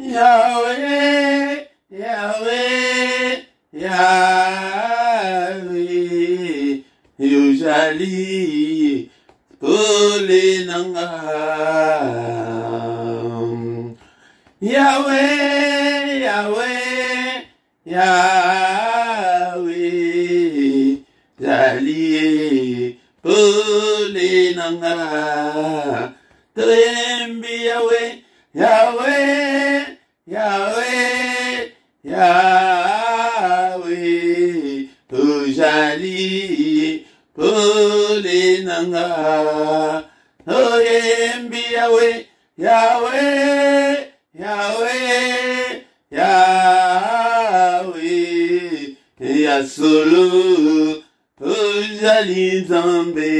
Yahweh, Yahweh, Yahweh, Yojali, Pole Nanga. Yahweh, Yahweh, Yahweh, Jali, Pole Nanga. Trembi Yahweh, Yahweh, Yahweh, Yahweh, Ojali, Pole Nanga. Trembi Yahweh, Yahweh, Yahweh, Yahweh, Yasolo, Ojali Zambe.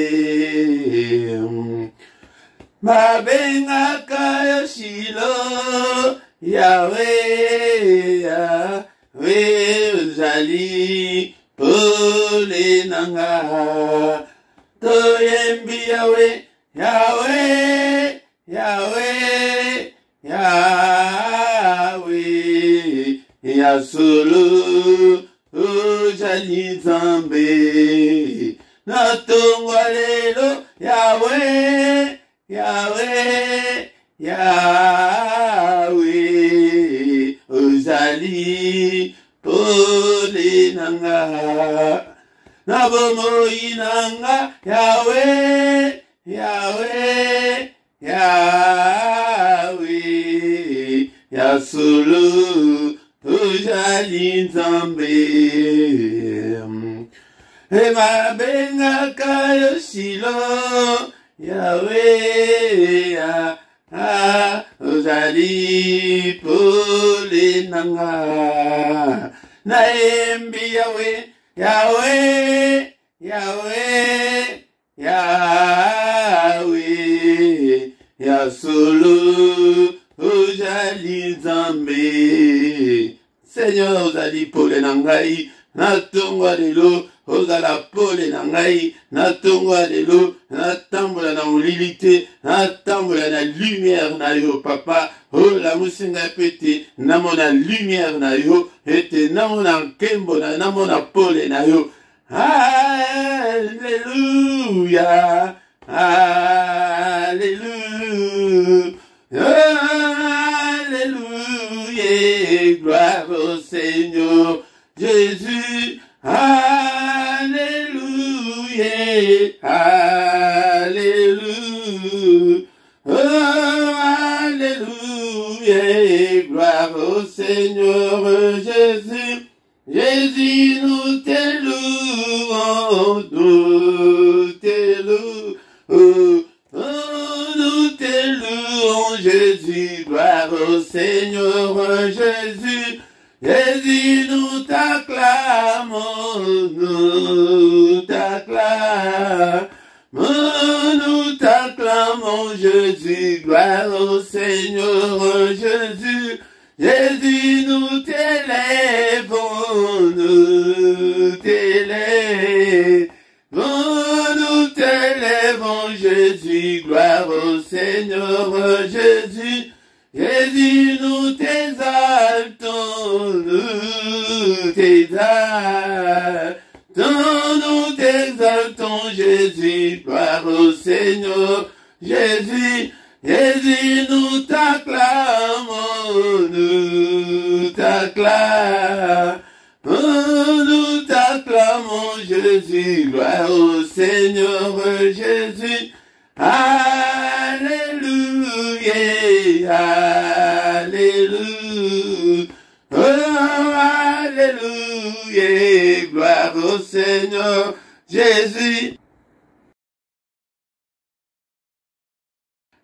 Mabenga kayo Shilo, Yahweh, Yahweh, Ojali, Pole Nanga. Toyembi Yahweh, Yahweh, Yahweh, Yahweh, Yasolo, Ojali Zambe. Natongwa lelo, Yahweh, Yahweh, Yahweh, Ojali, Pole Nanga. Nabomo inanga, Yahweh, Yahweh, Yahweh, Yasolo, Ojali Nzambe. Ema benga kayo Shilo, Yahweh, Ojali, Pole Nanga. Naembi Yahweh, Yahweh, Yahweh, Yahweh, Yasolo, Ojali Nzambe. Seigneur, Ojali Pole Nangai, natongwa lelo, Ozala Pole Nangai, natongwa lelo, natambola na molilite, natambola na lumière na yo, papa. Oh, la musinga pete, namona lumière na yo, ete namona nkembo na namona Pole na yo. Alléluia, Alléluia, Alléluia, gloire au Seigneur Jésus. Alléluia, Alléluia, oh, Alléluia, gloire au Seigneur Jésus. Jésus, nous te louons, nous te louons, oh, nous te louons, Jésus, gloire au Seigneur Jésus. Jésus, nous t'acclamons, nous t'acclamons, Jésus, gloire au Seigneur Jésus. Jésus, nous t'élèvons, nous t'élèvons, Jésus, gloire au Seigneur Jésus. Jésus, nous t'exaltons, nous t'exaltons, Jésus, gloire au Seigneur Jésus. Jésus, nous t'acclamons, nous t'acclamons, Jésus, gloire au Seigneur Jésus. Alléluia, Alléluia, oh, Alléluia, gloire au Seigneur Jésus.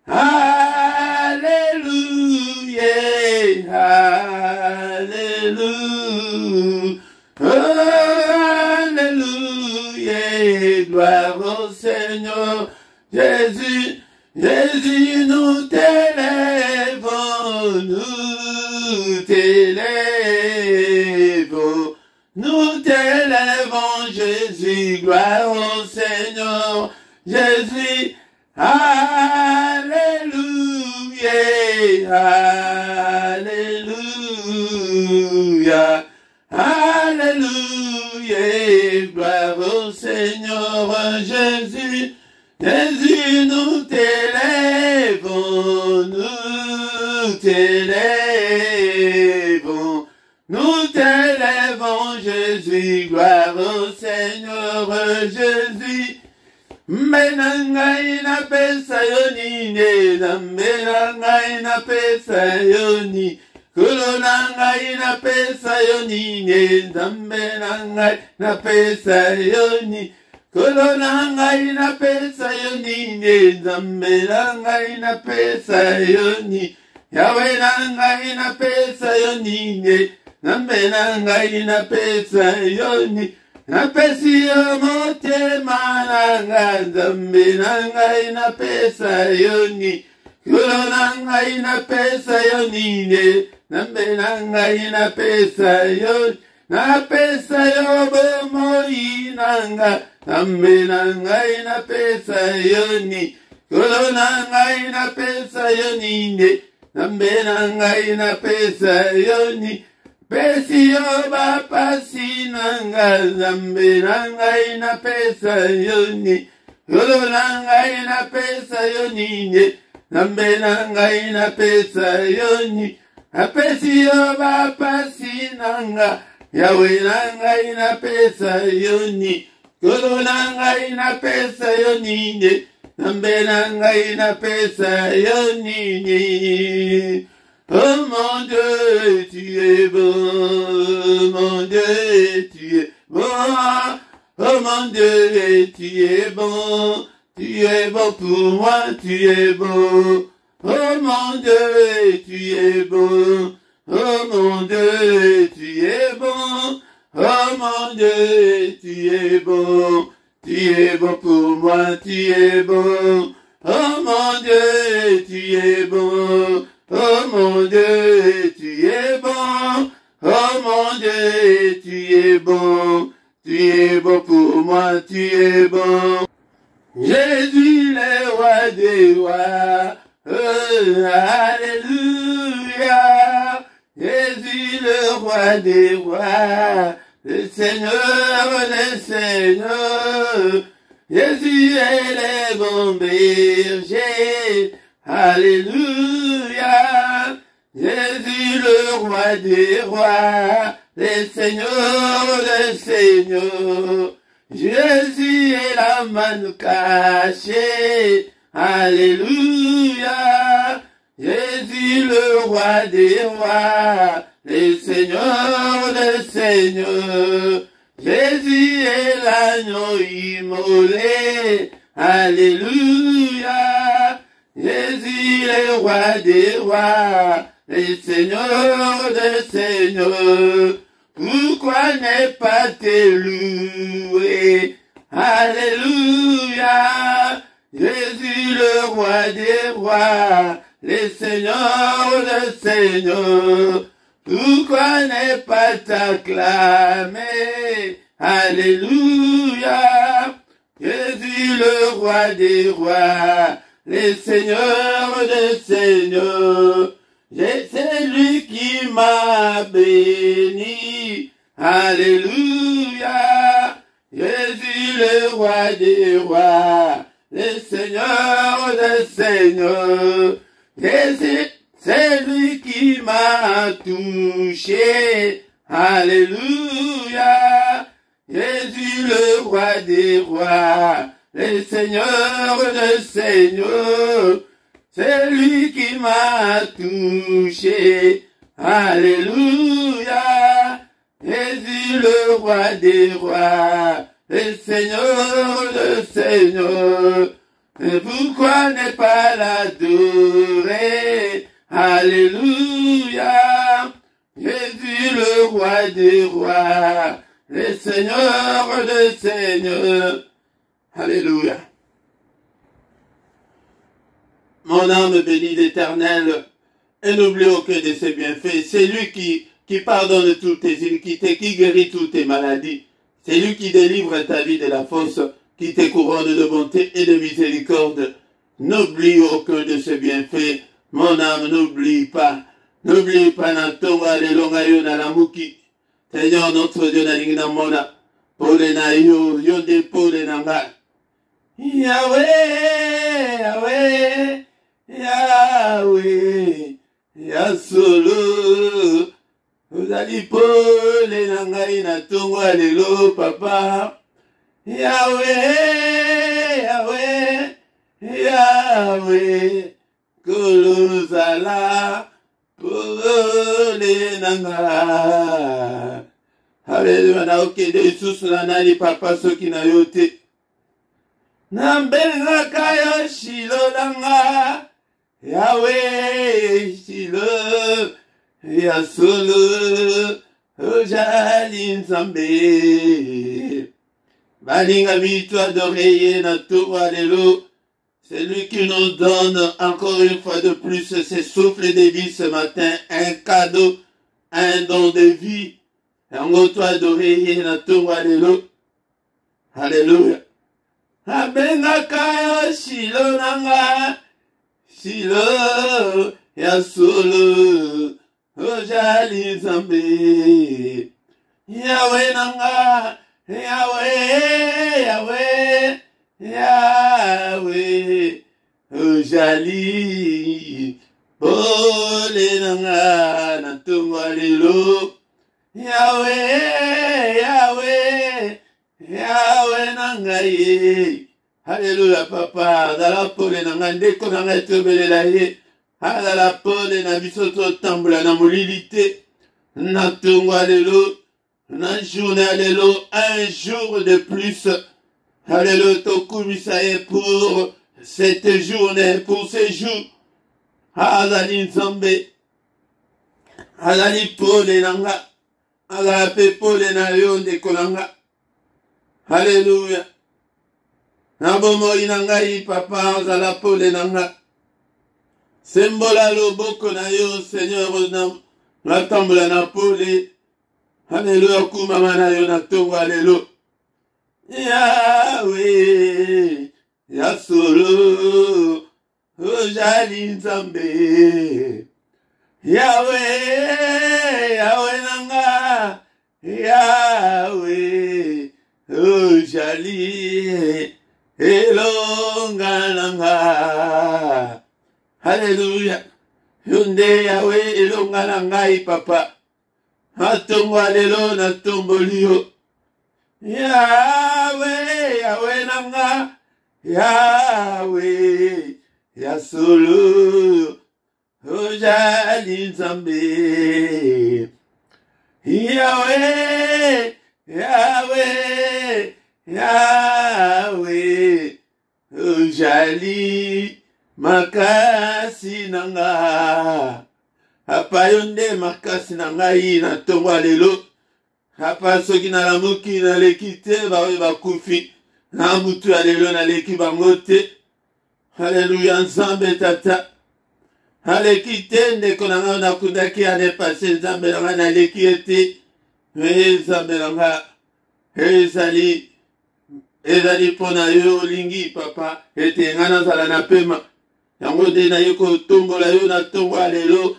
Alléluia, Alléluia, oh, Alléluia, gloire au Seigneur Jésus. Jésus, nous t'élèvons, nous t'élèvons, Jésus, gloire au Seigneur Jésus. Alléluia, Alléluia. Alléluia. Alléluia. Gloire au Seigneur Jésus. Jésus, nous t'élèvons, nous t'élèvons. Nous t'élèvons, Jésus, gloire au Seigneur Jésus. Menangai na pesa yoni ne, menangai na pesa yoni. Kulonangai na pesa yoni ne, menangai na pesa yoni. Kulonangai na pesa yoni ne, menangai na pesa yoni. Yahweh nangai na pesa yoni ne. Nambe nangai na pesa yoni, na pesi yo motema nanga. Nambe nangai na pesa yoni, kulo nangai na pesa yoni ne. Nambe nangai na pesa yoni, na pesa yo bomoi nanga. Nambe nangai na pesa yoni, kulo nangai na pesa yoni ne. Nambe nangai na pesa yoni. Pesi yo bapasi nanga, Zambe nangai na pesa yoni, Yolo nangai na pesa yoni ne, Zambe nangai na pesa yoni, Apesi yo bapasi nanga, Yahweh nangai na pesa yoni, Yolo nangai na pesa yoni ne, Zambe nangai na pesa yoni ne. Oh mon Dieu, tu es bon, mon Dieu, tu es bon. Oh mon Dieu, tu es bon pour moi, tu es bon. Oh mon Dieu, tu es bon. Oh mon Dieu, tu es bon. Oh mon Dieu, tu es bon. Tu es bon pour moi, tu es bon. Oh mon Dieu, tu es bon. Oh mon Dieu, tu es bon. Oh mon Dieu, tu es bon. Tu es bon pour moi, tu es bon. Jésus le roi des rois. Alléluia. Jésus le roi des rois. Le Seigneur des seigneurs. Jésus est le bon berger. Alléluia, Jésus le roi des rois, le Seigneur des seigneurs. Jésus est la manne cachée. Alléluia, Jésus le roi des rois, le Seigneur des seigneurs. Jésus est l'agneau immolé. Alléluia. Jésus le roi des rois, le Seigneur des seigneurs. Pourquoi ne pas te louer? Alléluia. Jésus le roi des rois, le Seigneur des seigneurs. Pourquoi ne pas t'acclamer? Alléluia. Jésus le roi des rois, le Seigneur des seigneurs. C'est lui qui m'a béni. Alléluia. Jésus le roi des rois, le Seigneur des seigneurs. C'est lui qui m'a touché. Alléluia. Jésus le roi des rois, le Seigneur des seigneurs. C'est lui qui m'a touché. Alléluia. Jésus le roi des rois, le Seigneur des seigneurs. Et pourquoi ne pas l'adorer? Alléluia. Jésus le roi des rois, le Seigneur des seigneurs. Alléluia. Mon âme bénit l'Éternel et n'oublie aucun de ses bienfaits. C'est lui qui pardonne toutes tes iniquités, qui guérit toutes tes maladies. C'est lui qui délivre ta vie de la fosse, qui te couronne de bonté et de miséricorde. N'oublie aucun de ses bienfaits. Mon âme, n'oublie pas. N'oublie pas Natonga de longa yo na lamuki. Seigneur notre Dieu na lingina mona. Pole na yo, yo de pole na nga. Yahweh, Yahweh, Yahweh, Yasolo. Ozali pole na ngai na tongwa lelo papa. Yahweh, Yahweh, Yahweh, Kolozala, pole na nga. Hallelujah, na okende isusu na nani papa soki na yote. Nambelaka yo shilo nanga, Yahweh, shilo, Yasolo, ojali nzambe. Balinga mito adoré na tour lelo. C'est lui qui nous donne encore une fois de plus ce souffle de vie ce matin, un cadeau, un don de vie. Yango toi adoré na tour lelo. Alléluia. Abengaka yo shilo nanga, shilo ya solo, ojali nzambe. Yahweh nanga, Yahweh, Yahweh, Yahweh, ojali, pole nanga na tonga lelo. Yahweh, Yahweh, Yahweh nanga ye. Alléluia papa, dala pole nanga ndeko nanga etobelela ye. Dala pole na biso totambola na molilite. Na tonga lelo. Na journée lelo, un jour de plus. Alléluia tokumisaye pour cette journée, pour ce jour. Azali nzambe. Azali pole nanga. Azala pe pole na yo ndeko nanga. Alléluia. Na bomoi na ngai papa azala pole nanga. Sembola loboko na yo Seigneur na tambola na pole. Alléluia kumama na yo na tonga lelo. Yahweh, Yasolo, ojali nzambe. Yahweh, Yahweh nanga, Yahweh, ojali, elonga nanga. Alléluia. Yonde Yahweh elonga nanga papa. Atongwa lelo na tombolio. Yahweh, Yahweh nanga, Yahweh, Yasolo, ojali nzambe. Yahweh, Yahweh, Yahweh, ojali makasi nanga. Apa yonde makasi nangai na tongwa lelo. Apa soki na lamuki na lekite bawe bakufi. Na mutu ya lelo na leki bangote. Hallelujah nzambe tata. Alekite ndeko nanga na kundaki ane pase nzambe nanga na leki ete. Nzambe nanga. Ezali pona yo lingi papa. Ete ngana zala na pema. Yango de na yoko tombola yo na tongwa lelo.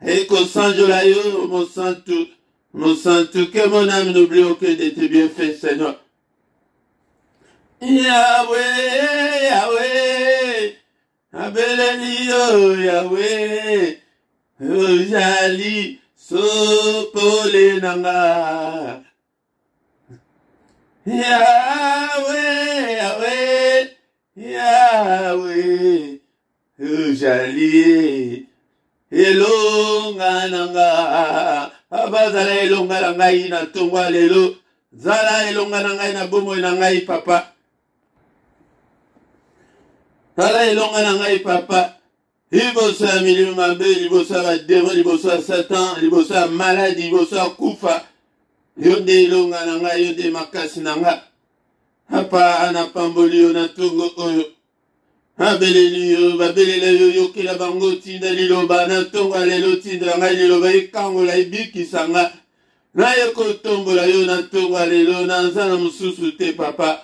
Eko sanjola yo, mon santo, que mon âme n'oublie aucun de tes bienfaits, Seigneur. Yahweh, Yahweh, abeleli yo, Yahweh, ojali, sopole nanga. Yahweh, Yahweh, Yahweh, ojali, elonga nanga. Abazala elonga nangai na tongwa lelo. Zala elonga nangai na bomo nangai papa. Zala elonga nangai papa. Liboso ya milieu mabe, liboso ya bademo, liboso ya satan, liboso ya maladi, liboso ya kufa. Yonde elonga nangai, yonde makasi nanga. Hapa anapamboli yo na tongo oyo. Abeleli yo, babelele yo yokela bango tinda liloba na tonga lelo tinda ngai liloba ikangola ibikisanga. Na yoko tombola yo na tonga lelo na nzana mususu te papa.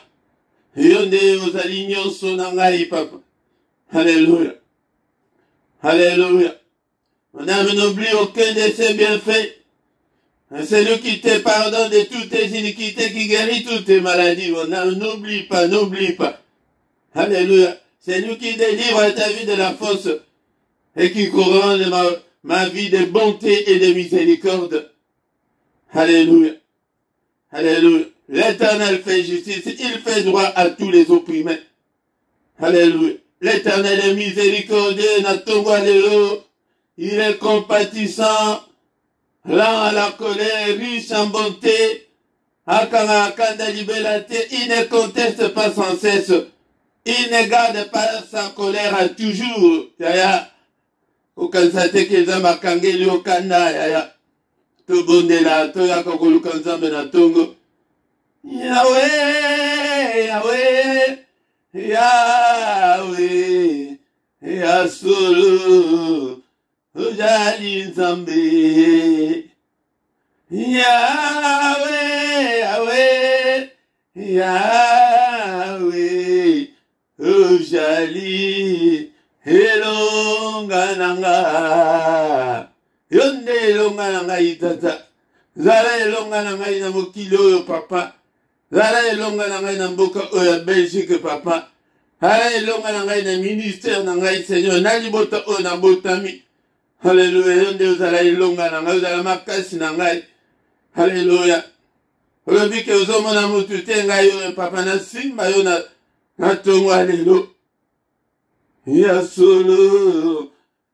Yonde ozali nyonso na ngai papa. Hallelujah. Hallelujah. Mon âme n'oublie aucun de ses bienfaits. C'est lui qui te pardonne de toutes tes iniquités, qui guérit toutes tes maladies. Mon âme, n'oublie pas, n'oublie pas. Alléluia. C'est lui qui délivre ta vie de la fosse et qui couronne ma vie de bonté et de miséricorde. Alléluia. Alléluia. L'Éternel fait justice. Il fait droit à tous les opprimés. Alléluia. L'Éternel est miséricordieux. Il est compatissant. Lent à la colère, riche en bonté. Il ne conteste pas sans cesse. Il ne garde pas sa colère à toujours. Yaya. Ukansate kezamba kangeli okanda yaya. To bondela to yakokoluka nzambe na tongo. Yahweh, Yahweh, Yahweh, Yasulu, Ujali nzambe. Yahweh, Yahweh, Yahweh, Ujali, Elonga nanga. Yonde elonga nanga itata. Zara elonga nanga ina mokili oyo papa. Zara elonga nanga ina mboka oyo Belgique papa. Zara elonga nanga ina ministère nanga Seigneur. Nalibota oyo na botami. Alléluia. Yonde ozala elonga nanga. Ozala makasi nanga. Alléluia. Olobi ke ozomona mutu te ngai oyo papa na simba yo na tongo alelo. Yasolo.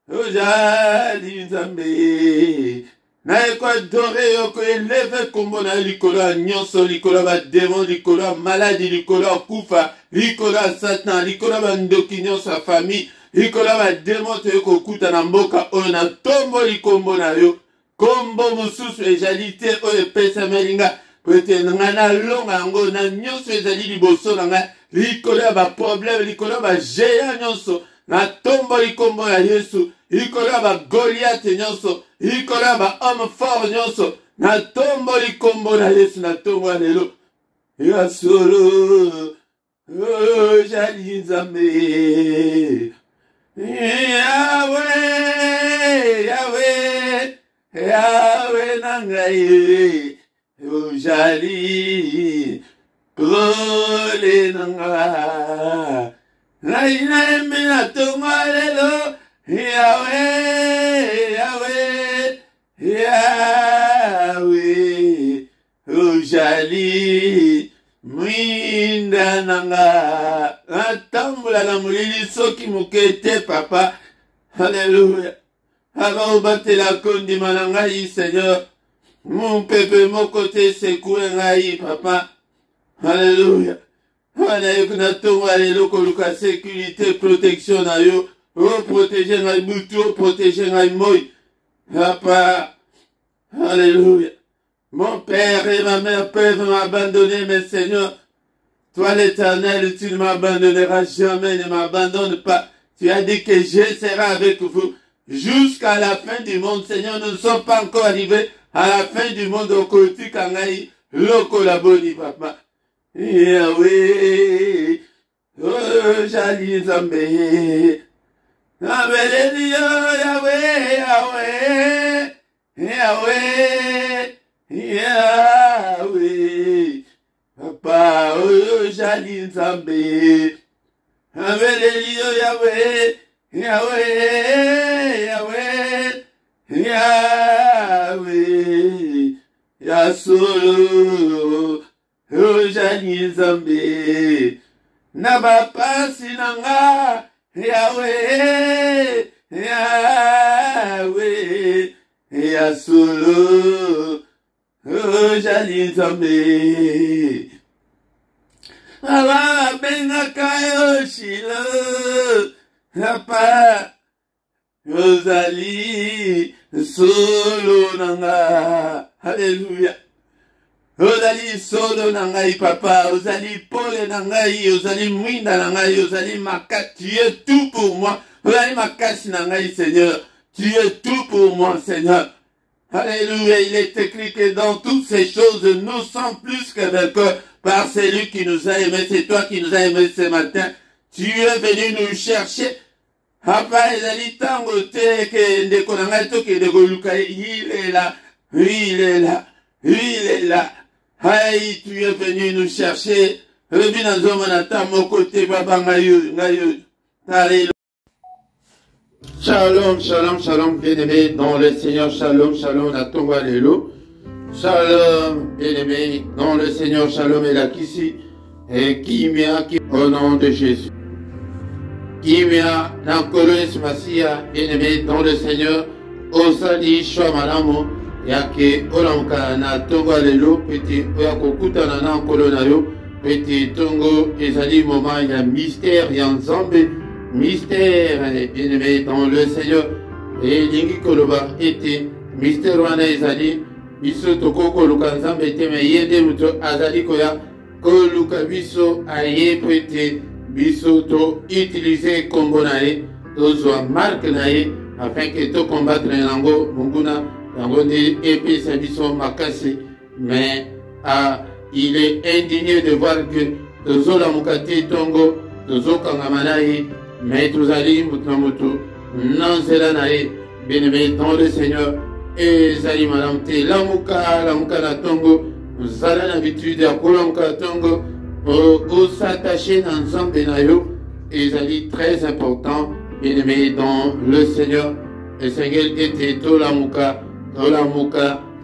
Ojali nzambe. Na ekwadore yoko eleve kombo na likolo nyonso, likolo ba démon, likolo maladie, likolo kufa, likolo satan, likolo ba ndoki nyonso sa famille, likolo ba démon te kokuta na mboka oyo na tombo likombo na yo. Kombo mususu ejali te oyo pesa melinga. Pwete nga na longa yango na nyonso ezali liboso na nga. Likolo ba problème, likolo ba géant nyonso. Na tombo likombo ya Yesu. Ikola ba Goliath nyonso, ikola ba homme fort nyonso, na tombo likombo na Yesu na tombo lelo. Ya solo, oh jali nzambe. Yahweh, Yahweh, Yahweh nangai, oh jali, prole nanga. Naina emina tombo lelo. Yahweh, Yahweh, Yahweh, Ujali, Mwinda nanga, Atambula na mulili soki mukete papa, Alléluia. Avant battre la kondima nangai Seigneur, mon peuple mon côté secoué ngai papa, Alléluia. Wana yekuna tongo alelo koluka sécurité, protection na yo. Oh, protéger ngai butu, oh, protéger ngai moi. Papa, alléluia. Mon père et ma mère peuvent m'abandonner, mais Seigneur, toi l'Éternel, tu ne m'abandonneras jamais, ne m'abandonne pas. Tu as dit que je serai avec vous jusqu'à la fin du monde. Seigneur, nous ne sommes pas encore arrivés à la fin du monde au côté kangai, loko la boni, papa. Yahweh, oh, jali zambe. Yahweh, Yahweh, Yahweh, Yahweh, Papa, oh, jali nzambe. Yahweh, Yahweh, Yahweh, Yahweh, Yahweh, Yasolo, oh, jali nzambe. Nabapasi nanga. Yahweh, Yahweh, Yasolo, oh jali nzambe. Aba benga kayo shilo, Papa, Ozali solo nanga, Alléluia. Ozali solo nangai papa, ozali pole nangai, ozali mwinda nangai, ozali makasi, tu es tout pour moi. Ozali makasi nangai Seigneur, tu es tout pour moi Seigneur. Alléluia, il est écrit que dans toutes ces choses, nous sommes plus que vainqueurs par celui qui nous a aimés. C'est toi qui nous as aimés ce matin. Tu es venu nous chercher Apa ezali tango te ke ndeko na ngai tokende koluka il est là, il est là, il est là. Aïe, tu es venu nous chercher. Rebi na zoma na ta moko te baba ngayo. Shalom, shalom, shalom, bien-aimé dans le Seigneur. Shalom, shalom, na tonga lelo. Shalom, bien-aimé dans le Seigneur. Shalom et la kisi. Et kimia au nom de Jésus. Kimia na koloes masia, bien-aimé dans le Seigneur. Osali shwa malamu. Yake olamka na tonga lelo. Peti oyakokuta na na kolona yo. Peti tongo ezali moment ya mystère ya nzambe. Mystère, bien-aimé dans le Seigneur. Et lingi koloba ete mystère wana ezali biso toko koluka nzambe te me yende muto azali koya koluka biso aye pete biso to utiliser kombo na ye tozwa marque na ye afin que to combattre yango munguna yango nde epesa biso makasi. Mais il est indigné de voir que tozolamuka te tongo tozokangama na ye. Mais tous allés, mutu, non c'est là, bien-aimé dans le Seigneur, et zali madame te, lamuka na tongo, nous allons l'habitude à kolamuka tongo, pour s'attacher ensemble na yo, et zali très important, bien-aimé dans le Seigneur, et Seigneur était tolamuka,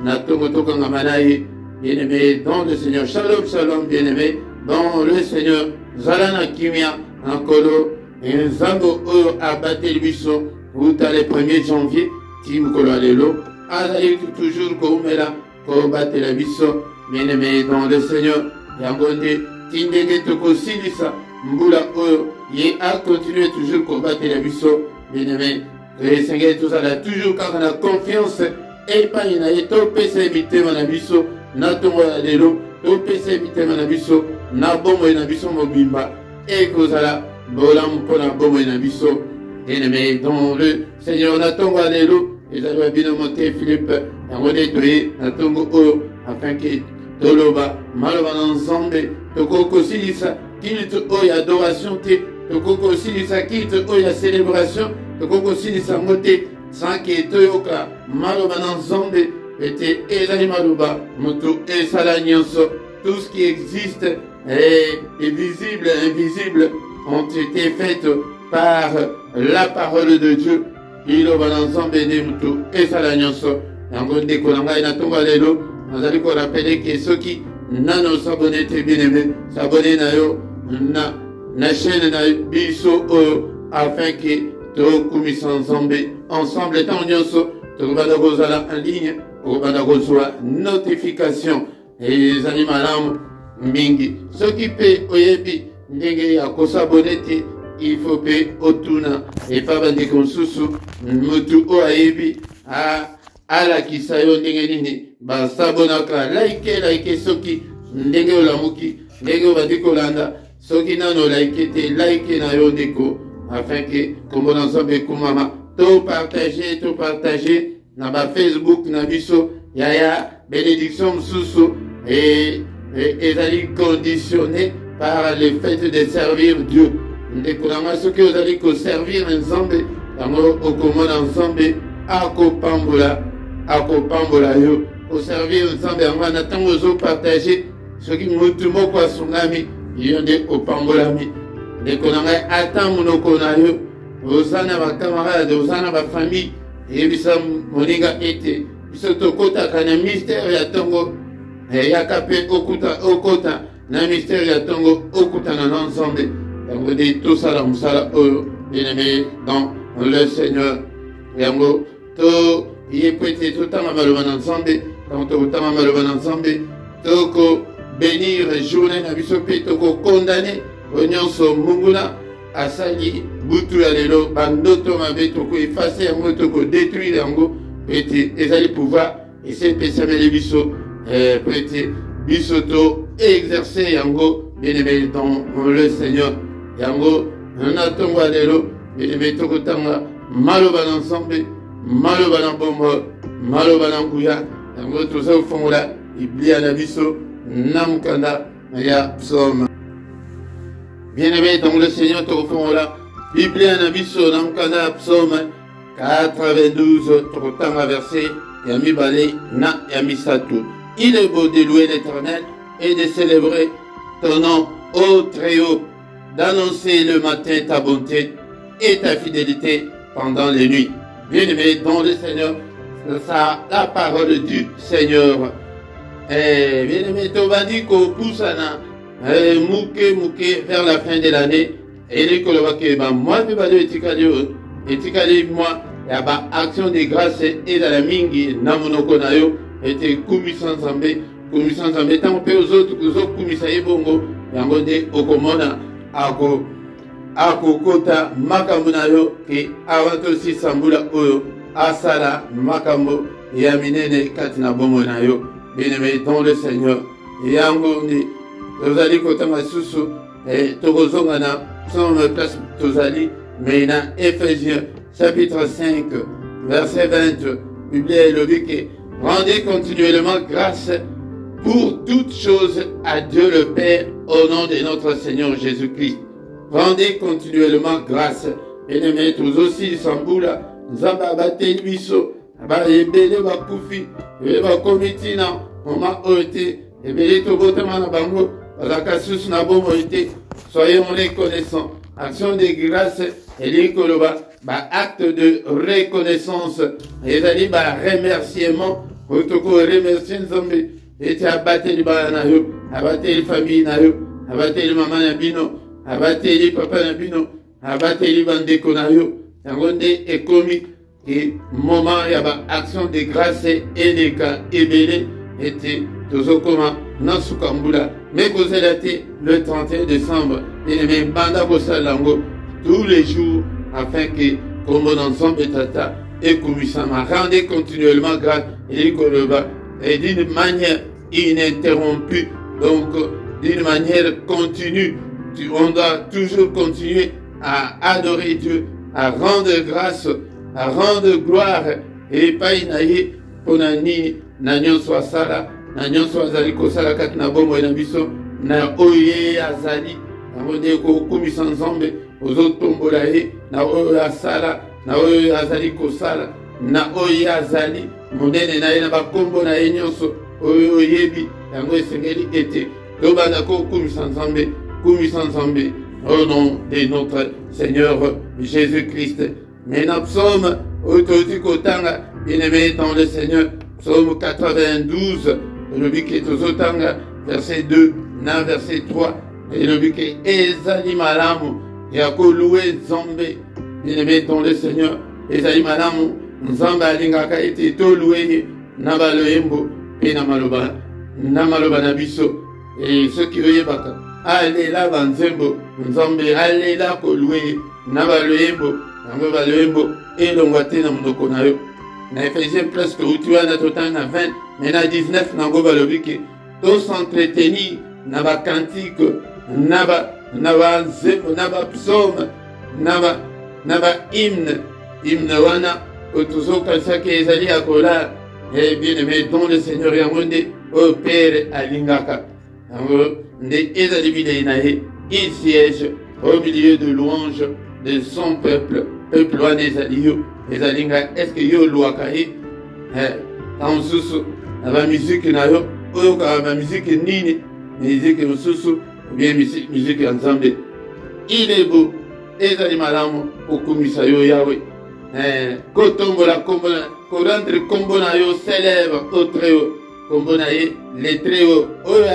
na tongo tokanga manaye, bien-aimé dans le Seigneur, shalom, shalom, bien-aimé dans le Seigneur, zalana kimia, ankolo, et Zambo a battu le buisson, vous le 1er janvier, Tim Kolalelo, Azali toujours comme là, combattre le buisson, bien-aimé dans le Seigneur, Yangonde, Tindege Toko Silisa, Mbula Oyo, Yé a continué toujours combattre le buisson, bien-aimé, le Seigneur tout ça là, toujours quand on a confiance, et pas il y a tout PC habité mon abisso, n'a tout Kolalelo, tout PC habité mon abisso, n'a bon mon abisso mobimba, et Kozala. Bolam pona bomo na biso, bien-aimé dans le Seigneur natongo alelo, et ça doit bien monter Philippe, en redétruire natongo o, afin que toloba, maloba ensemble, tokoko silisa, kilte o ya adoration te, tokoko silisa kilte o ya célébration, tokoko silisa mote, sans que toyoka, maloba ensemble, et ezali maloba, moto et salanyonso, tout ce qui existe est visible, invisible, ont été faites par la parole de Dieu. Il va ensemble mutu et salanyonso. Yangonde kolanga ina tonga lelo. Nous allons rappeler que ceux qui n'ont s'abonné très bien aimé, s'abonner na yo na chaîne na biso afin que to kumisa ensemble étant nyonso to bana kozala en ligne ou bana kozwa notification et les animaux mingi. Ceux qui paient oyebi ndenge ya kosabone te il faut pe otuna et pas bandi konsusu mutu o ayebi alakisa yo ndenge nini basabonaka like soki ndenge olamuki ndenge obandi kolanda soki nano like te like na yo ndeko afin que kombo na nzambe ekumama to partager na ba Facebook na biso yaya bénédiction mosusu et ezali conditionné par le fait de servir Dieu. Ndekulanga ce que vous allez servir ensemble, au commun ensemble, akopambola yo, au servir ensemble, en attendant aux partager ce qui mutu moko asungami, yonde opambolami. Ndekulanga ata munoko na yo, osana ba camarade, osana ba famille, et bisa moninga ete, biso tokota kana mystère ya tongo, ya kape okota. Na mystère ya tongo okutana ensemble. Yango dit tout ça la musala bien-aimé dans le Seigneur. Yango to yé peut-être tout temps maloban ensemble. Quand tout temps maloban ensemble, toko bénir journée na biso pe toko condamner onyonso munguna asali butu ya lelo bandoto mabe toko effacer yango toko détruire yango peut-être ezali pouvoir et c'est pesameli biso peut-être bisoto exercer yango bien-aimé dans le Seigneur. Yango natongo alelo bien-aimé tokotanga maloba ensemble, maloba na bombo, maloba na nguya. Yango toza ofongola Biblia na biso na mukanda ya psaume. Bien-aimé dans le Seigneur tokofongola Biblia na biso na mkanda psaume 92 tokotanga verset ya mibale na ya misatu. Il est beau de louer l'Éternel et de célébrer ton nom, ô Très-Haut, d'annoncer le matin ta bonté et ta fidélité pendant les nuits. Bien-aimé dans le Seigneur, c'est ça la parole du Seigneur. Bien-aimé, Tobandi ko poussana mouke vers la fin de l'année. Et les colobake ba moi pe ba etikali moi ya ba action de grâce et dans la mingi na monoko na yo était kumisa nzambe tant pe aux autres kumisa ebongo yango de okomona ako kota makambo na yo ke awato si sambula oyo asala makambo ya minene kati na bongo na yo. Bien-aimé dans le Seigneur, yango ni tozali kotanga susu tokozonga na psaume place tozali mais dans Éphésiens chapitre 5 verset 20 Bible est que rendez continuellement grâce pour toutes choses à Dieu le Père au nom de notre Seigneur Jésus-Christ. Rendez continuellement grâce. Bien-aimés, tous aussi sambula nzamba bateli biso ba ebele ba kufi ba komiti na mama ote ebele to botama na bango bazaka susu na bomo ete. Soyons reconnaissants. Action de grâce et l'ikoloba ba acte de reconnaissance et ali ba remerciement otoko remercier nzambe ete abateli ba na yo abateli famille na yo abateli mama na bino abateli papa na bino abateli bandeko na yo yango nde ekomi et moment ya ba action de grâce et de ka ebele ete tozokoma na sukambula mais kozelate le 31 décembre et même banda kosalango tous les jours afin que comme ensemble tata et komisama rendez continuellement grâce et d'une manière ininterrompue, donc d'une manière continue. On doit toujours continuer à adorer Dieu, à rendre grâce, à rendre gloire et pas inaye pour nani nanyo soit sala nanyo soit zali kosala kat na bombo na biso na oye azali na mode ko kumisa nzambe ozotombola ye na oyo asala na oyo azali kosala na oyo azali monene na ye na bakombo na ye nyonso oyo oyebi yango esengeli ete tobanda ko kumisa nzambe au nom de notre Seigneur Jésus-Christ. Mais dans psaume Ototikotanga, bien-aimé dans le Seigneur, psaume 92, le biquet Tozotanga, verset 2, na verset 3, et le biquet Ezali Malamu, Yako loué Zambé, bien-aimé dans le Seigneur, Ezali Malamu, Nzamba Alingaka ete to loué, Naba Loembo, et Namaloba Nabiso, et ceux qui veillent baka. Allez là, Banzembo, Nzambe, allez là, Koloué, Naba Loembo, Naba Loembo, et l'ongwate na monoko na yo. Na Ephésiens presque où tu as na total na 20, mais na 19 na ngoba lobike. To s'entretenir, naba cantique, naba nzembo, naba psaume, naba hymne wana, otuzo kalsake ezali akola, et bien aimé, dont le Seigneur Yamonde, au Père Alingaka. Il siège au milieu de louanges de son peuple loin des alliés. Les alinga, est-ce que yo louakaye? En sous la musique na yo, ou la musique nini, musique sous ou bien musique ensemble. Il est beau, les animaux au commissario Yahweh. Kotombola, korandre kombona yo célèbre au Très-Haut. Kombonaye les Très-Hauts oyo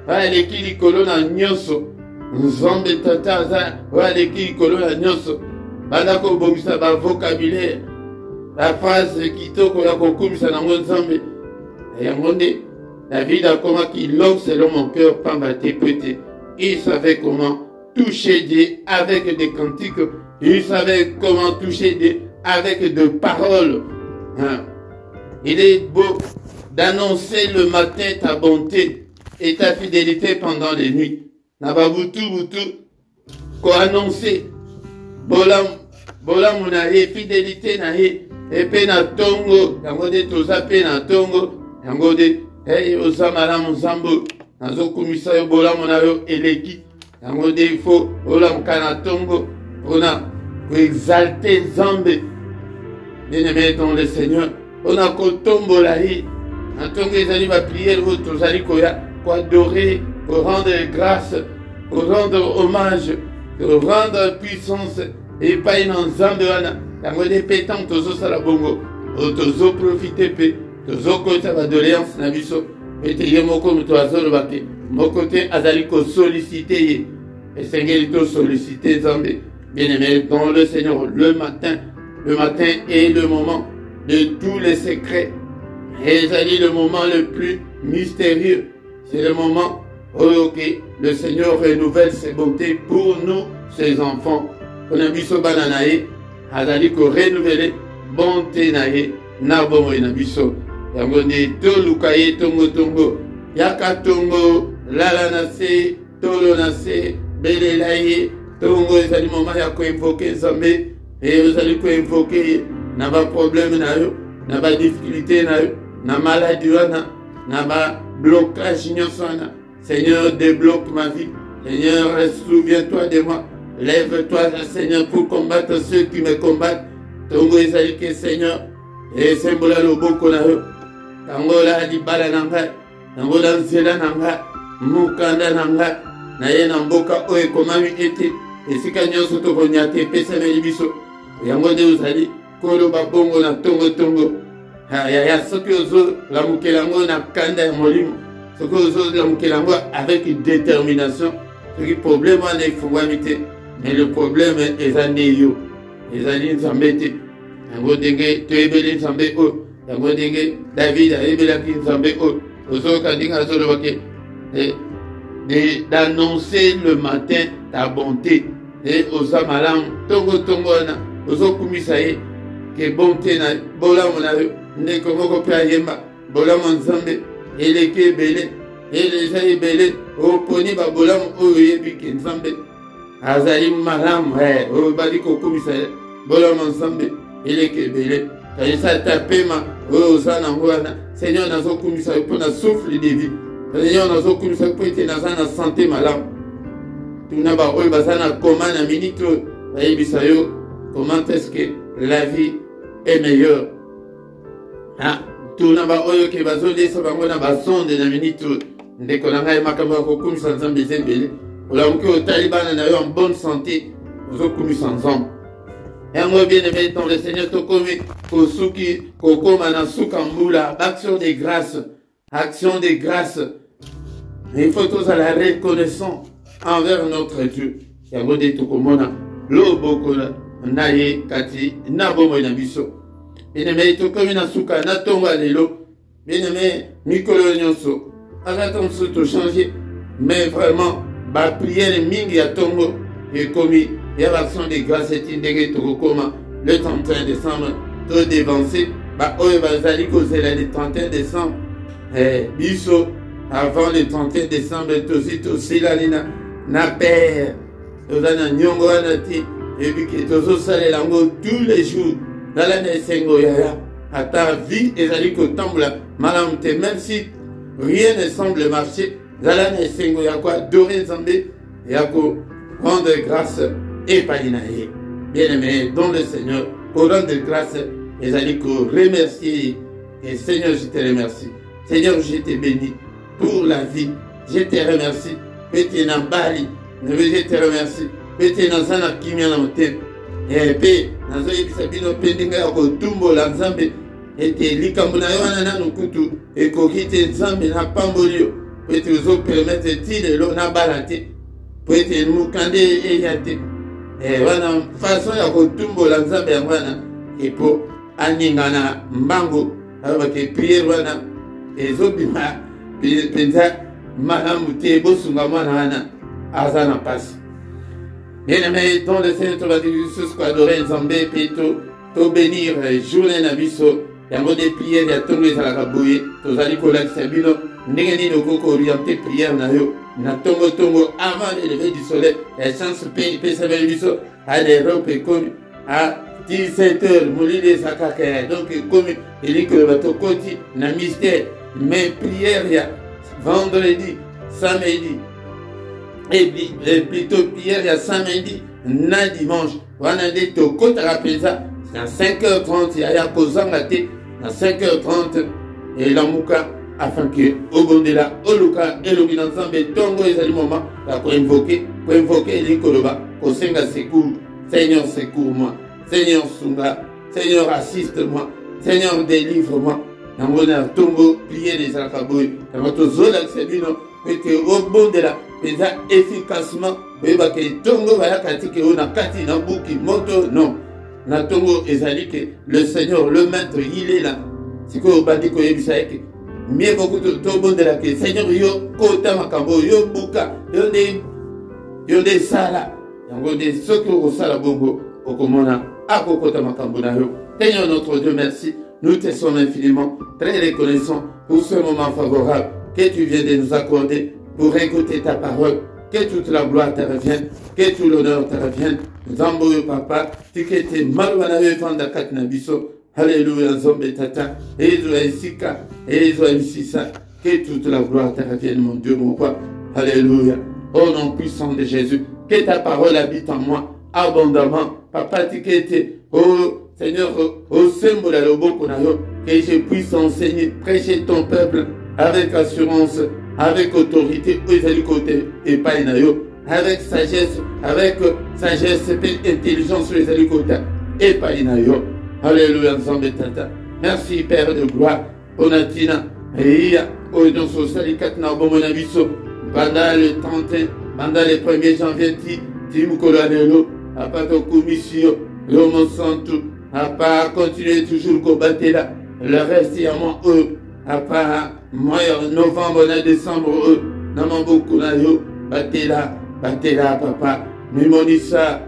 aleki likolo na nyonso nzambe tata aza oyo aleki likolo na nyonso banda kobongisa bavocabulaire baphrase kitoko ya kokumisa nango nzambe yango nde David akomaki l'homme selon mon cœur pamba te pete. Il savait comment toucher Dieu avec des cantiques, il savait comment toucher Dieu avec de paroles. Il est beau d'annoncer le matin ta bonté et ta fidélité pendant les nuits. Nababutu ko annoncer bola munaye fidélité naye epe na tongo yango de toza pe na tongo yango de hey osama la muzambo nazo kumisa yo bola munayo eleki yango nde il faut olamuka na ntongo mpona koexalte Nzambe. Bien-aimé dans le Seigneur, mpona kotombola ye na ntongo ezali bapriere oyo tozali koya koadorer, korendre grâce, korendre hommage, korendre puissance epai na Nzambe wana. Yango nde mpe ntango tozosala bongo tozoprofite mpe tozokota badoléance na biso ete ye moko moto azoloba te moko te azali kosolicite ye esengeli tosolicite Nzambe. Bien-aimé dans le Seigneur, le matin est le moment de tous les secrets. Et c'est le moment le plus mystérieux. C'est le moment où le Seigneur renouvelle ses bontés pour nous, ses enfants. On a vu ce bananae, azali ko renouveler bonté nae, na bomo na biso. Yango ne to lukaye tongo yaka tongo lala nase, tolo nase, belelaye, tongo ezali moment ya ko invoquer Nzambe, et vous allez ko invoquer na ba problème na yo, na ba difficulté na yo, na maladie wana, na ba blocage nyonso wana. Seigneur, débloque ma vie. Seigneur, souviens-toi de moi. Lève-toi, Seigneur, pour combattre ceux qui me combattent. Tongo ezalike, Seigneur, et sembola loboko na yo. Tangola libala nanga, tangola nzela nanga, mukanda nanga, na ye na mboka oyo ekomami ete esika nyonso tokonyata epesameli biso. Yango nde ozali koloba bongo na tongo. Ya soki ozolamukela yango na kanda ya molimo, soki ozolamukela yango avec détermination, soki problème wana efungwami te, mais le problème eza nde yo, ezali Nzambe te. Yango ndenge toyebeli Nzambe oyo, yango ndenge David ayebelaki Nzambe oyo, ozoyoka ndenge azolobaki d'annoncer le matin ta bonté, oza malamu tongo wana ozokumisa ye ke bonté na bolamu na yo ndeko moko mpe ayemba bolamu Nzambe eleki ebele eleza ebele oponi babolamu oyo oyebi ke Nzambe azali malamu oyo bali kokumisa bolamu Nzambe eleki ebele kalisa tapema oyo oza nango wana. Seigneur, nazokumisa yo mpona souffle de vie. Seigneur, nazokumisa yo mpo ete naza na santé malamu. Tuna ba oyo baza na koma na minute oyo bayebisa yo comment est-ce que la vie est meilleure. Tuna ba oyo ke bazolesa bango na basonde na minute oyo ndeko na ngai makambo ya kokumisa Nzambe eza ebele. Olamuki otali bana na yo en bonne santé ozokumisa Nzambe. Yango bien-aimé dans le Seigneur, tokomi kosuki kokoma na suka mbula, action de grâce, action de grâce. Il faut tous à la reconnaissance envers notre Dieu. Yango de tokomona lobokola naye kati na bomo na biso. Bien-aimé tokomi na suka na tonga lelo. Bien-aimé mikolo nyonso attends to changer, mais vraiment ba prière mingi ya tongo ekomi. Il y a l'action de grâce et indégé Tokokoma le 31 décembre, tout dévancé. Le 31 décembre, Biso, avant le 31 décembre, aussi la lina, na père, Tozana Nyongo Anati, et puis que Tozo Sale Lango tous les jours, dans l'année Sengo Yaya, à ta vie, et Zaliko Tambla, Malamte, même si rien ne semble marcher, dans l'année Sengo Yako, Doré Zambé, Yako, rendre grâce. Et Palinae, bien-aimé, dans le Seigneur, pour rendre grâce, et allez remercier. Et Seigneur, je te remercie. Seigneur, je te bénis pour la vie. Je te remercie. Pete na bali, je te remercie. Pete na sana kimia na motem. Et pe, na zo yebisa bino pendinga ya kotumbo la Nzambe. Et te likambo na yo wana na nukutu. Et kokite Nzambe na pambolio. Pete uzo permettre ti lelo na balate. Pete mukande e yate. Wana façon ya kotumbola Nzambe ya mwana epo aningana mbango abake prière wana ezobima penza malamu te bosunga mwana wana aza na pasi. Bien-aimé, dans le Seigneur, tu vas dire ce qu'on adorer Nzambe to bénir journée na biso yango de prière ya tongo ezalaka boye tozali kolakisa bino ndenge nini okoko orienter prière na yo na tongo avant le lever du soleil. La chance peut s'avérer du sol à l'Europe comme à 17h molide sakaka donc comme il dit que le bateau côté na mystère mais prière ya vendredi samedi et plutôt prière ya samedi na dimanche wana nde tokotaka mpenza na 5h30 yaya kozanga te na 5h30 elamuka afin que obondela oluka elongi na nzambe ntongo ezali moment ya koinvoke elingi koloba kosenga secours. Seigneur, secours-moi. Seigneur, sunga. Seigneur, assiste-moi. Seigneur, délivre-moi. Nangona tombo prier les alkaboy. Namato zola sebino que obondela pesa efficacement beba ke tongo bala katike ona kati na buki moto non. Na tongo ezali que le Seigneur, le maître, il est là. Siko bandi ko yebisa yeke. Mieux beaucoup to bondela que Seigneur yo kota makambo yo buka yo de sala. Yango de soki osala bongo okomona akokota makambo na yo. Seigneur notre Dieu, merci. Nous te sommes infiniment très reconnaissants pour ce moment favorable que tu viens de nous accorder pour écouter ta parole. Que toute la gloire te revienne, que tout l'honneur te revienne. Zamboyo papa, tikete malwanawe fanda katna biso. Alléluia, zombe tata, ezo esika, ezo esisa. Que toute la gloire te revienne, mon Dieu, mon roi. Alléluia. Au nom puissant de Jésus, que ta parole habite en moi abondamment. Papa tikete, oh Seigneur, au symbole à l'obokonayo, que je puisse enseigner, prêcher ton peuple avec assurance, avec autorité, avec sagesse, et intelligence, et painayo. Alléluia, ensemble tata. Merci Père de gloire, onatina, et dans ce salikat na bomona biso, pendant le 31, pendant le 1er janvier, Tim Kolanelo, à part de commission, l'homme santo, à part continuer toujours combattre là, le reste, il y a moins eux, à part mois novembre, décembre, eux, n'a beaucoup là, yo, battez là, papa, mimonissa,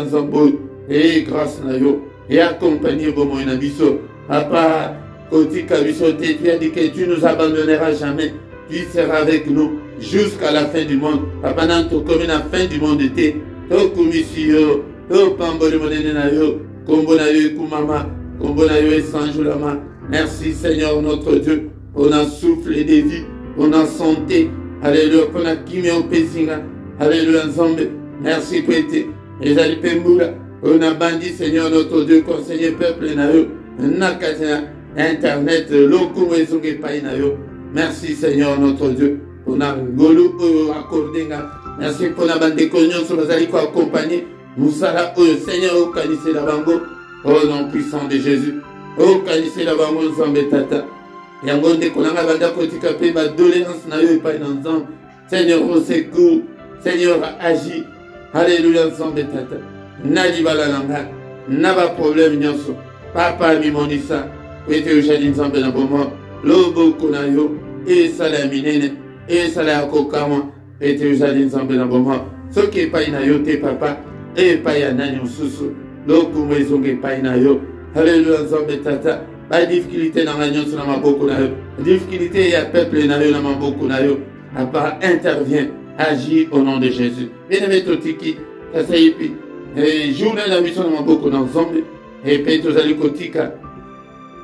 Zambo, et grâce na yo, et accompagner vos moyens biso, papa, Koti Kabiso, tu as dit que tu nous abandonneras jamais, tu seras avec nous jusqu'à la fin du monde, papa, nanto, comme la fin du monde était, to commission, to pambole monene na yo, kombonayo kumama, kombonayo esanjulama. Merci Seigneur notre Dieu, pour un souffle de vie, pour une santé, alléluia, pour un kimio pesinga, alléluia ensemble. Merci Pété, et j'allais pembula, on a bandi Seigneur notre Dieu, conseiller peuple na yo, nakazina internet, lokumo ezonge pai na yo. Merci Seigneur notre Dieu, pour un golo accordenga. Merci pour la bande de cognon sur les alliés accompagner. Moussala, Seigneur, au canissé la bango, au nom puissant de Jésus, au canissé la bango, Zambetata. Yango de Kolanga Banda Kotika Pe, ma doléance n'a eu pas d'ensemble. Seigneur, au secours, Seigneur, agis. Alléluia, Zambetata. Nadi Balalanga, n'a pas problème, Nyanso. Papa Mimonissa, Pété Ujadin Zambena Bomo, Lobo Konayo, et Salaminene, et Salayakokama, Pété Ujadin Zambena Bomo. Ce qui est pas inayote, papa. Et pas y a nani susu, l'oku maisonge pas inayo. Alléluia, ensemble tata. Pas difficulté dans la nyon sur la maboko na yo. Difficulté y a peuple na yo na maboko na yo. Papa intervient, agit au nom de Jésus. Bien aimé totiki, ça ça y pi. Et journée la mission na maboko na ensemble. Et puis tous allez kotika,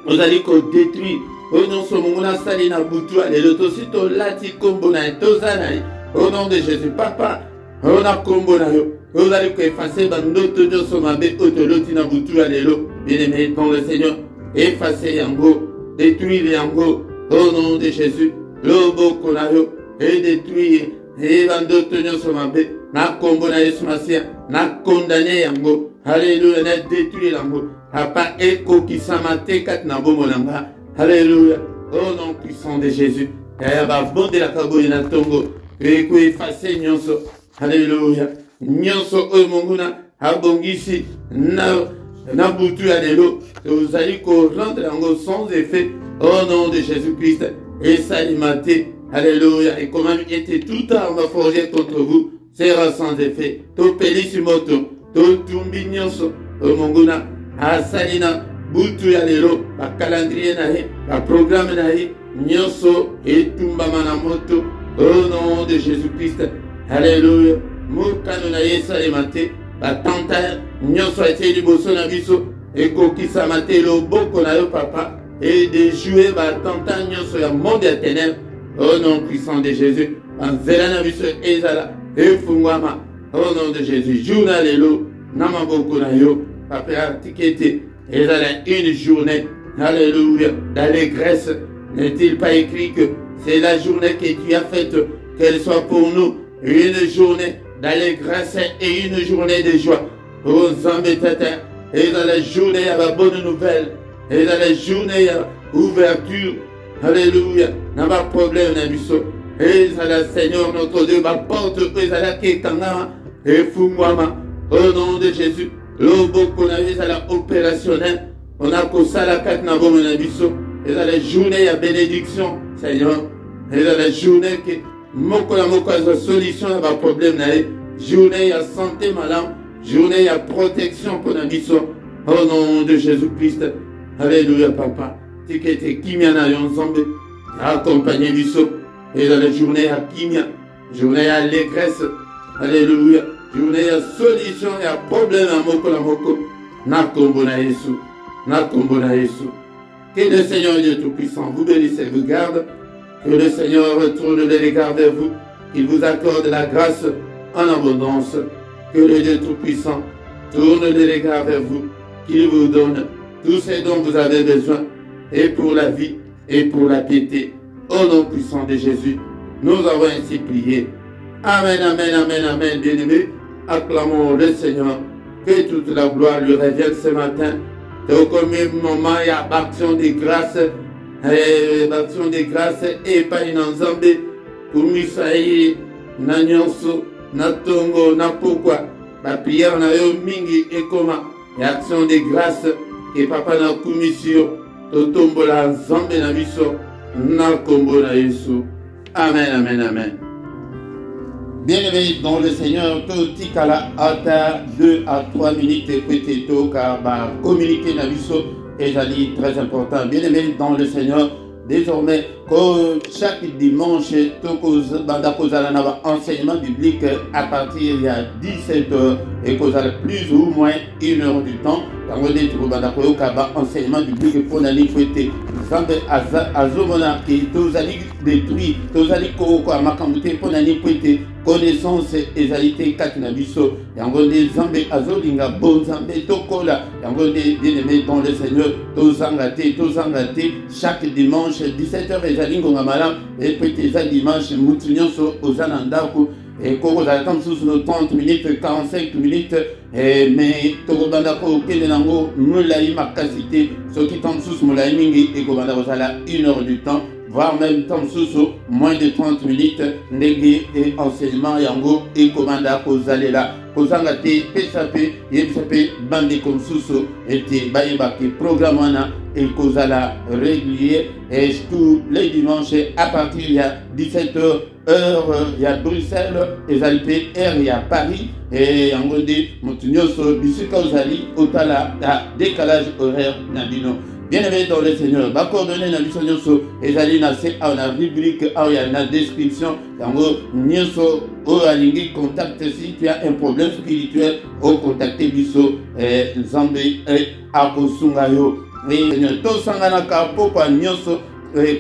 tous allez ko détruire. Au nom de Mongona sali na butu ale l'otosito lati kombo na tozana. Au nom de Jésus, papa. On a combo na yo. Vous allez effacer bandoto de somabe otoloti na butu alelo. Bien aimé dans le Seigneur, effacer yango, détruire yango au nom de Jésus. Lobo konayo et détruire et bandoto de somabe na combo na Yesu Masia na condamner yango. Alléluia, na détruire yango. Papa eko kisamate kat na bomolanga. Alléluia, au nom puissant de Jésus. Ya ba bonde la kaboyi na tongo. Eko effacer nyonso. Alléluia. Nyonso oyo monguna abongisi na butu ya lelo tozali korendre yango sans effet au nom de Jésus-Christ et salimate. Alléluia. Et comment était toute arme forgée contre vous sera sans effet. To pelisi moto to tumbi nyonso oyo monguna asalina butu ya lelo ba calendrier na ye ba programme na ye nyonso etumbama na moto au nom de Jésus-Christ. Alléluia. Mukano na yesa emate batanta nyonso ete liboso na biso ekokisa mate loboko na yo papa et de jouer batanta nyonso ya monde ya ténèbres au nom puissant de Jésus. Anzela na biso ezala efungwama au nom de Jésus. Journée lelo namaboko na yo papa tikete ezala une journée alléluia d'allégresse. N'est-il pas écrit que c'est la journée que tu as faite, qu'elle soit pour nous une journée d'allégresse et une journée de joie. Oh Zambé Tata, et dans la journée il y a la bonne nouvelle, et dans la journée il y a ouverture. Alléluia, n'a pas de problème, Nabiso. Et ça la Seigneur notre Dieu, ma porte, et ça la Ketanga, et Fumwama, au nom de Jésus. L'obo qu'on a vu, ça la opérationnel. On a qu'au salakat n'a pas Nabiso. Et dans la journée il y a bénédiction, Seigneur. Et dans la journée que moko la solution n'a pas de problème, journée il y a santé malade, journée il y a protection pour Nabiso. Au nom de Jésus-Christ. Alléluia, papa. Tikete kimia na ensemble, accompagné du saut. Et dans la journée à kimia, journée à allégresse. Alléluia. Journée à solution et à problème à moko la moko. Na kombo na Yesu. Na kombo na Yesu. Que le Seigneur Dieu Tout-Puissant vous bénisse et vous garde. Que le Seigneur retourne les regards vers vous. Qu'il vous accorde la grâce en abondance. Que le Dieu Tout-Puissant tourne les regards vers vous. Qu'il vous donne tout ce dont vous avez besoin. Et pour la vie et pour la piété. Au nom puissant de Jésus, nous avons ainsi prié. Amen, amen, amen, amen, bien-aimés. Acclamons le Seigneur. Que toute la gloire lui revienne ce matin. Au même moment, il y a action de grâce. Action de grâce et pas une ensemble. Pour Misaï, na nyonso, na tongo, na pourquoi. La prière na yo mingi et comment. Il y a action de grâce. Et papa na commission. Totombola nzambe na biso na kombo na Yesu. Amen, amen, amen. Bien-aimés dans le Seigneur, totikala ata 2 à 3 minutes peut-être car va communiquer na biso et j'allais très important. Bien-aimés dans le Seigneur, désormais chaque dimanche kozala na enseignement biblique à partir de 17h et kozala plus ou moins 1 heure du temps. Enseignement biblique pour l'année fouettée. Zambe azomona qui tozali détruit, tozali koko amakamute pour l'année fouettée. Connaissance et égalité katinabiso. Yangonde zambe azolinga bon zambe tokola. Yangonde bien-aimé dans le Seigneur. Tozangate chaque dimanche 17h et zalingo ngamala et peut-être dimanche mutunyoso ozanandaku. Et quand vous attendez sous 30 minutes, 45 minutes, mais Togobandako, Kelenango, Moulaï Makasité, ceux qui tombent sous Moulaï Mingi et Gobandakosala 1 heure du temps, voire même tombent sous moins de 30 minutes, Négé et enseignement Yango et Gobandakosalela. Kozangate, PSAP, YPSAP, Bandi comme sous était Bayebaki, programme et Kozala régulier, et tous les dimanches à partir de 17h. Heure, il y a Bruxelles, et Zalipé, il y a Paris, et en gros, Montunyoso, Bisuka Ozali, Otala, décalage horaire, Nabino. Bien-aimé dans le Seigneur, ma coordonnée Nabisonyoso, et Zali Nassé, à la rubrique, il y a la description, en gros, Nyoso, au Alingi, contacte si tu as un problème spirituel, au contacter Biso, Zambé, et Akosungayo. Oui, Seigneur, tout Sanganaka, pourquoi Nyoso,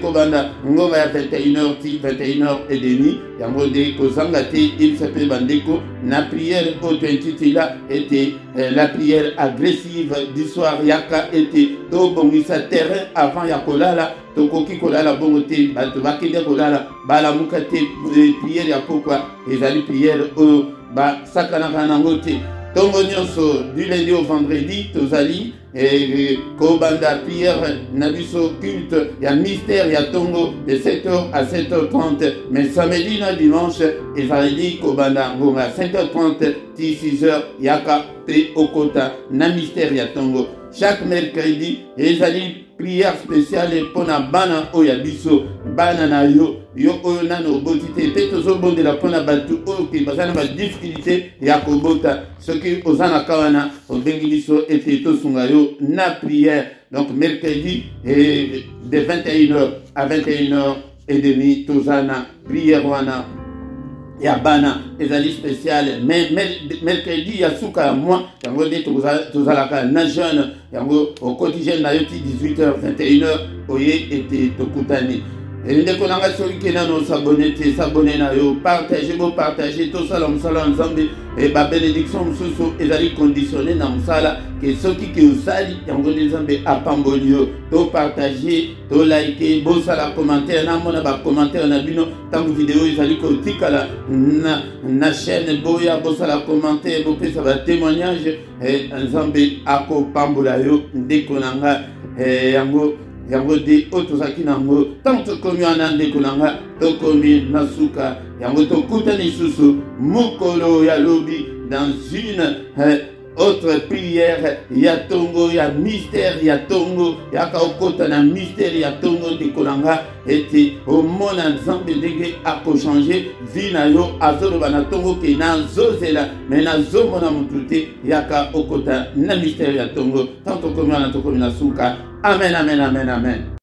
Kobanda, Ngoma à 21h, 21h30, Yamode Kozangate, il s'appelle Bandeko. La prière authentique était la prière agressive du soir. Yaka était au Bongisa terrain avant Yakolala, Tokoki Kolala Bongote, Batobakide Kolala, Balamukate, prière Yakoka, et Zali prière au Sakanakanangote. Tongo Nyonso, du lundi au vendredi, Tozali, et Kobanda, prière, Nabiso, culte, il y a mystère, il y a Tongo, de 7h à 7h30, mais samedi, dimanche, et vendredi, Kobanda, à 5h30, 6h, Yaka, P, Okota, na mystère, il y a Tongo. Chaque mercredi, ils allaient prière spéciale pour na bana oyabiso, bana na yo nano botite, peut-être au bon de la pona batu, qui bazana ba difficulté, yakobota, ce qui osana kawana, au bengibiso et tosungayo, na prière. Donc mercredi, et de 21h à 21h30, tozana, prière wana. Il y a Bana, les alliés spéciales, mais mercredi, il y a Souka, moi, il y a jeune, au quotidien, il y a 18h, 21h, Oye était Tokutani. ndeko nanga soki ke nano s'abonner te s'abonner na yo partager tout ça mosala nzambe ba bénédiction mosusu ezali conditionné na mosala ke soki ke osali yango nzambe apamboli yo to partager to like bosala commentaire na mona ba commentaire na bino tango vidéo ezali kotikala na chaîne boya bosala commentaire bopesa ba témoignage nzambe akopambola yo ndeko nanga yango de otozaki nango tant tokomi wana ndeko nanga tokomi na suka yango tokutani susu mokolo ya lobi dans une autre prière ya tongo ya mystère ya tongo yaka okota na mystère ya tongo ndeko nanga ete omona nzambe ndenge akochange vi na yo azoloba na tongo ke nazozela me nazomona motu te yaka okota na mystère ya tongo tant tokomi wana tokomi na suka. Amen, amen, amen, amen.